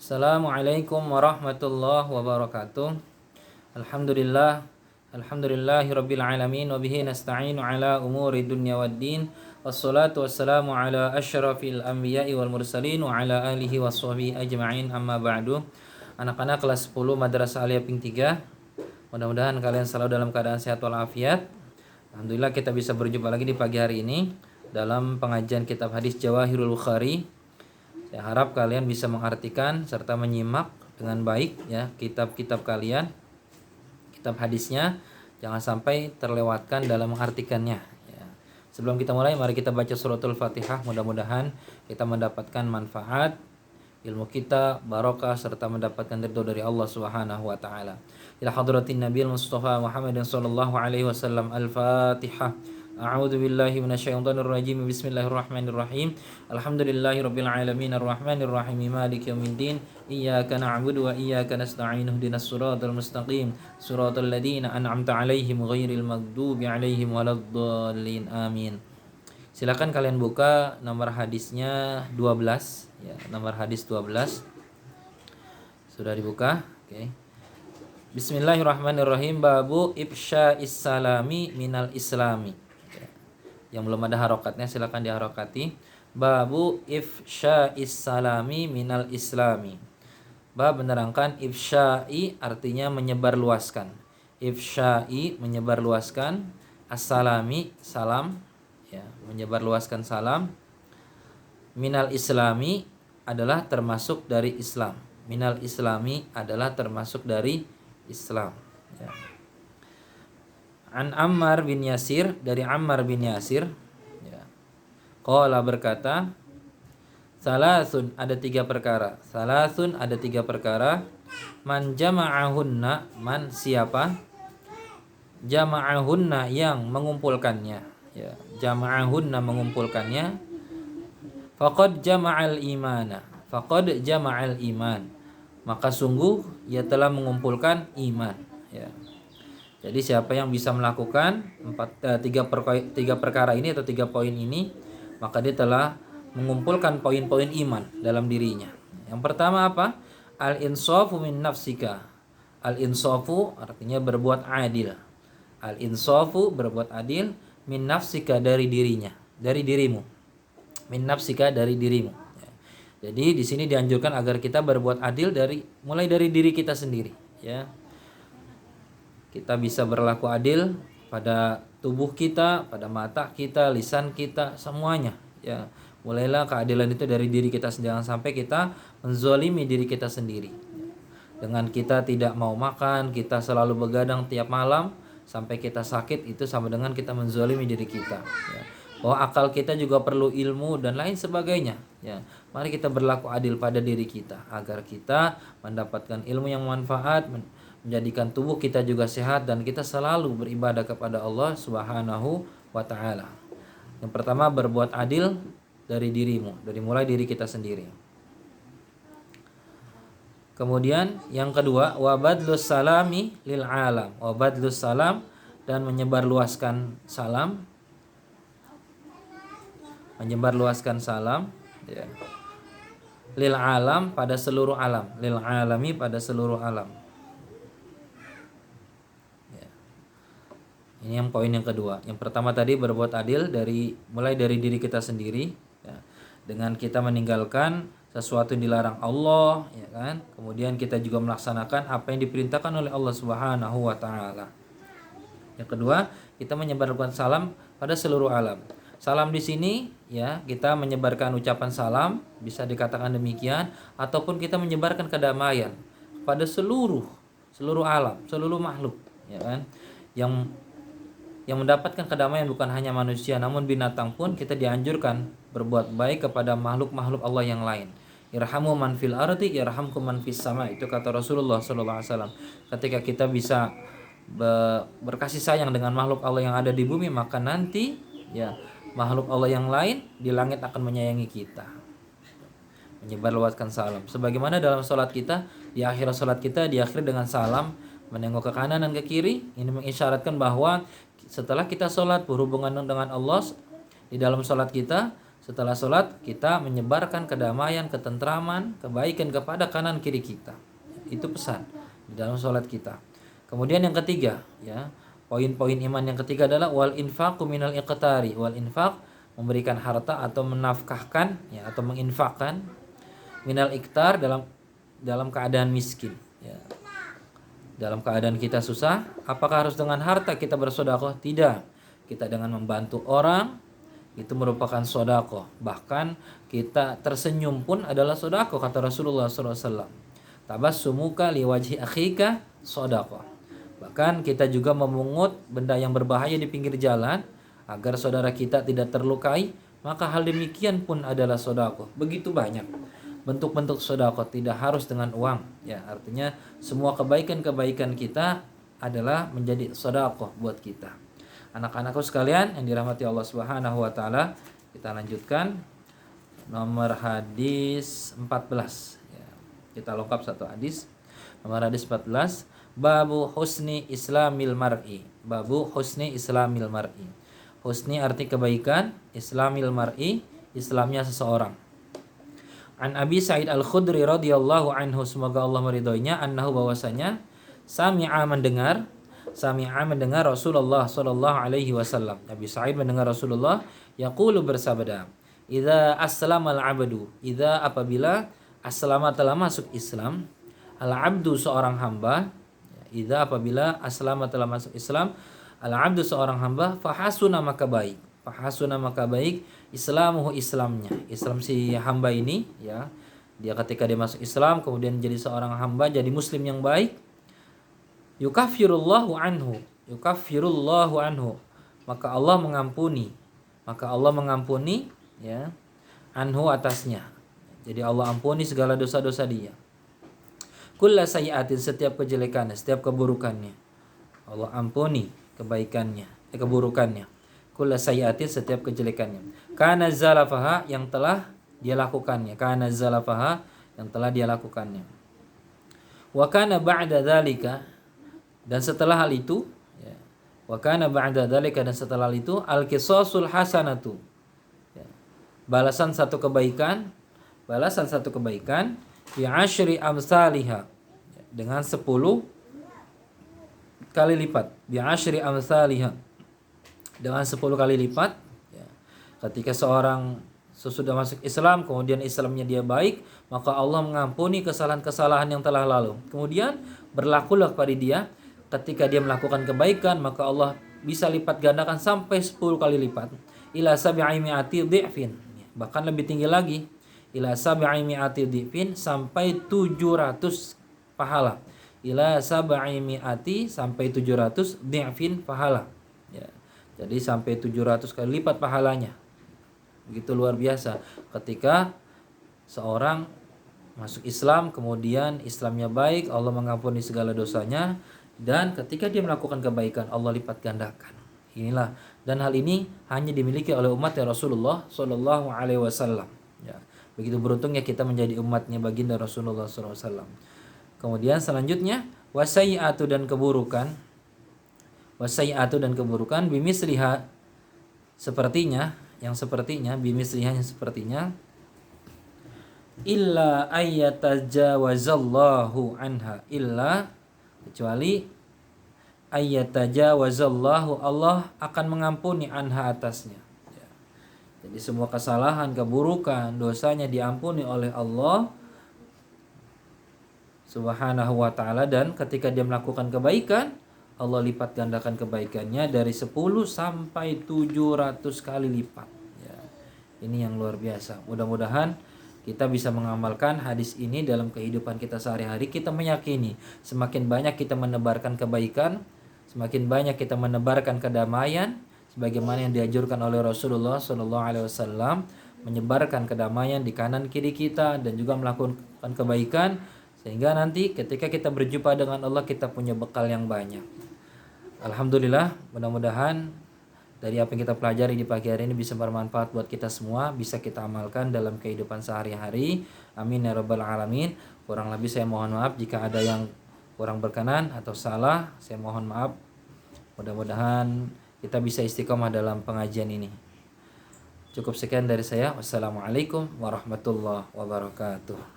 Assalamualaikum warahmatullahi wabarakatuh. Alhamdulillah, alhamdulillahirabbil alamin wa bihi nasta'inu ala umuri dunya waddin. Wassalatu wassalamu ala asyrafil anbiya'i wal mursalin wa ala alihi washabihi ajma'in, amma ba'du. Anak-anak kelas 10 Madrasah Aliyah Ping 3. Mudah-mudahan kalian selalu dalam keadaan sehat walafiat. Alhamdulillah kita bisa berjumpa lagi di pagi hari ini dalam pengajian kitab hadis Jawahirul Bukhari. Saya harap kalian bisa mengartikan serta menyimak dengan baik ya kitab-kitab kalian, kitab hadisnya, jangan sampai terlewatkan dalam mengartikannya ya. Sebelum kita mulai, mari kita baca suratul Fatihah. Mudah-mudahan kita mendapatkan manfaat, ilmu kita barokah, serta mendapatkan ridho dari Allah Subhanahu wa taala. Ila hadratin Nabil Mustafa Muhammadin sallallahu alaihi wasallam. Al-Fatihah. A'udzu billahi minasyaitonir rajim. Bismillahirrahmanirrahim. Alhamdulillahirabbil alamin arrahmanir rahim maliki yaumiddin. Iyyaka na'budu wa iyyaka nasta'in. Ihdinas siratal mustaqim. Siratal ladzina an'amta 'alaihim ghairil maghdubi 'alaihim waladdallin. Amin. Silakan kalian buka nomor hadisnya 12 ya, nomor hadis 12. Sudah dibuka? Oke. Bismillahirrahmanirrahim. Babu ifsya'is salami minal islami. Yang belum ada harokatnya silakan diharokati. Babu ifsya'is salami minal islami. Bab menerangkan ifsya'i artinya menyebarluaskan. Ifsya'i menyebarluaskan, as-salami salam ya, menyebarluaskan salam. Minal islami adalah termasuk dari Islam. Minal islami adalah termasuk dari Islam ya. An Ammar bin Yasir, dari Ammar bin Yasir ya. Qala berkata, salasun ada tiga perkara. Salasun ada tiga perkara. Man jama'ahunna, man siapa? Jama'ahunna yang mengumpulkannya ya. Jama'ahunna mengumpulkannya. Faqad jama'al imana. Faqad jama'al iman. Maka sungguh ia telah mengumpulkan iman ya. Jadi siapa yang bisa melakukan tiga perkara ini atau 3 poin ini, maka dia telah mengumpulkan poin-poin iman dalam dirinya. Yang pertama apa? Al-insafu min nafsika. Al-insafu artinya berbuat adil. Al-insafu berbuat adil, min nafsika dari dirinya, dari dirimu. Min nafsika dari dirimu. Jadi di sini dianjurkan agar kita berbuat adil mulai dari diri kita sendiri ya. Kita bisa berlaku adil pada tubuh kita, pada mata kita, lisan kita, semuanya ya. Mulailah keadilan itu dari diri kita, jangan sampai kita menzalimi diri kita sendiri. Dengan kita tidak mau makan, kita selalu begadang tiap malam sampai kita sakit, itu sama dengan kita menzalimi diri kita ya. Bahwa akal kita juga perlu ilmu dan lain sebagainya ya. Mari kita berlaku adil pada diri kita agar kita mendapatkan ilmu yang manfaat, menjadikan tubuh kita juga sehat, dan kita selalu beribadah kepada Allah Subhanahu wa taala. Yang pertama, berbuat adil dari dirimu, dari mulai diri kita sendiri. Kemudian yang kedua, wabadlus salami lil alam. Wabadlus salam, dan menyebarluaskan salam. Menyebarluaskan salam ya. Lil alam, pada seluruh alam. Lil alami, pada seluruh alam. Ini yang poin yang kedua. Yang pertama tadi berbuat adil mulai dari diri kita sendiri ya. Dengan kita meninggalkan sesuatu yang dilarang Allah ya kan. Kemudian kita juga melaksanakan apa yang diperintahkan oleh Allah Subhanahu wa taala. Yang kedua, kita menyebarkan salam pada seluruh alam. Salam di sini ya, kita menyebarkan ucapan salam, bisa dikatakan demikian, ataupun kita menyebarkan kedamaian pada seluruh alam, seluruh makhluk ya kan. Yang mendapatkan kedamaian bukan hanya manusia, namun binatang pun kita dianjurkan berbuat baik kepada makhluk-makhluk Allah yang lain. Irhamu man fil ardi yarhamkum man fis sama. Itu kata Rasulullah sallallahu alaihi wasallam. Ketika kita bisa berkasih sayang dengan makhluk Allah yang ada di bumi, maka nanti ya makhluk Allah yang lain di langit akan menyayangi kita. Menyebarluaskan salam. Sebagaimana dalam salat kita, di akhir salat kita diakhiri dengan salam, menengok ke kanan dan ke kiri. Ini mengisyaratkan bahwa setelah kita sholat berhubungan dengan Allah, di dalam sholat kita Setelah sholat kita menyebarkan kedamaian, ketentraman, kebaikan kepada kanan kiri kita. Itu pesan di dalam sholat kita. Kemudian yang ketiga, ya, poin-poin iman yang ketiga adalah wal infaqu minal iqtari. Wal infaq, memberikan harta atau menafkahkan, ya, atau menginfakkan minal iktar, dalam keadaan miskin, ya. Dalam keadaan kita susah, apakah harus dengan harta kita bersedekah? Tidak. Kita dengan membantu orang itu merupakan sedekah. Bahkan kita tersenyum pun adalah sedekah, kata Rasulullah SAW. Tabassumuka liwajhi akhika sedekah. Bahkan kita juga memungut benda yang berbahaya di pinggir jalan agar saudara kita tidak terlukai, maka hal demikian pun adalah sedekah. Begitu banyak bentuk-bentuk sedekah, tidak harus dengan uang, ya. Artinya semua kebaikan-kebaikan kita adalah menjadi sedekah buat kita. Anak-anakku sekalian yang dirahmati Allah Subhanahu wa taala, kita lanjutkan nomor hadis 14, ya. Kita lengkap satu hadis. Nomor hadis 14, babu husni islamil mar'i. Babu husni islamil mar'i. Husni arti kebaikan, islamil mar'i, Islamnya seseorang. An Abi Sa'id Al-Khudri radhiyallahu anhu, semoga Allah meridhoinya, annahu, bahwasanya sami'a mendengar Rasulullah sallallahu alaihi wasallam. Abi Sa'id mendengar Rasulullah yaqulu, bersabda, idza aslamal abdu, idza, apabila aslama, telah masuk Islam, al abdu, seorang hamba, idza, apabila aslama, telah masuk Islam, al abdu, seorang hamba, fahasuna, maka baik, islamuhu, Islamnya, Islam si hamba ini, ya. Dia ketika dia masuk Islam kemudian jadi seorang hamba, jadi muslim yang baik, yukaffirullahu anhu, maka Allah mengampuni, ya, anhu, atasnya. Jadi Allah ampuni segala dosa-dosa dia. Kulla sayyi'atin, setiap kejelekannya, setiap keburukannya, Allah ampuni keburukannya. Kulla sayyi'atin, setiap kejelekannya. Kana zalafaha, yang telah dia lakukannya. Wa kana ba'da dzalika, dan setelah hal itu, ya. Wa kana ba'da dzalika, dan setelah hal itu, al-qisasul hasanatu, ya. Balasan satu kebaikan bi asyri amsalihha, dengan 10 kali lipat. Bi asyri amsalihha, dengan 10 kali lipat, ya. Ketika seorang sesudah masuk Islam kemudian Islamnya dia baik, maka Allah mengampuni kesalahan-kesalahan yang telah lalu. Kemudian berlakulah pada dia, ketika dia melakukan kebaikan maka Allah bisa lipat gandakan sampai 10 kali lipat. Ila sab'i mi'ati dhi'fin, bahkan lebih tinggi lagi. Ila sab'i mi'ati dhi'fin, sampai 700 pahala. Ila sab'i mi'ati, sampai 700 dhi'fin, pahala, ya. Jadi sampai 700 kali lipat pahalanya. Begitu luar biasa ketika seorang masuk Islam kemudian Islamnya baik, Allah mengampuni segala dosanya, dan ketika dia melakukan kebaikan Allah lipat gandakan. Inilah, dan hal ini hanya dimiliki oleh umat Rasulullah sallallahu alaihi wasallam, ya. Begitu beruntungnya kita menjadi umatnya baginda Rasulullah sallallahu alaihi wasallam. Kemudian selanjutnya wasai'atu, dan keburukan bimisliha, bimisliha, yang sepertinya, illa ayyatajawazallahu anha, kecuali ayyatajawazallahu, Allah akan mengampuni anha, atasnya, ya. Jadi semua kesalahan, keburukan, dosanya diampuni oleh Allah Subhanahu wa ta'ala, dan ketika dia melakukan kebaikan Allah lipat gandakan kebaikannya dari 10 sampai 700 kali lipat, ya. Ini yang luar biasa. Mudah-mudahan kita bisa mengamalkan hadis ini dalam kehidupan kita sehari-hari. Kita meyakini semakin banyak kita menebarkan kebaikan, semakin banyak kita menebarkan kedamaian, sebagaimana yang dianjurkan oleh Rasulullah SAW, menyebarkan kedamaian di kanan kiri kita dan juga melakukan kebaikan, sehingga nanti ketika kita berjumpa dengan Allah kita punya bekal yang banyak. Alhamdulillah, mudah-mudahan dari apa yang kita pelajari di pagi hari ini bisa bermanfaat buat kita semua, bisa kita amalkan dalam kehidupan sehari-hari. Amin ya rabbal alamin. Kurang lebih saya mohon maaf jika ada yang kurang berkenan atau salah, saya mohon maaf. Mudah-mudahan kita bisa istiqomah dalam pengajian ini. Cukup sekian dari saya. Wassalamualaikum warahmatullahi wabarakatuh.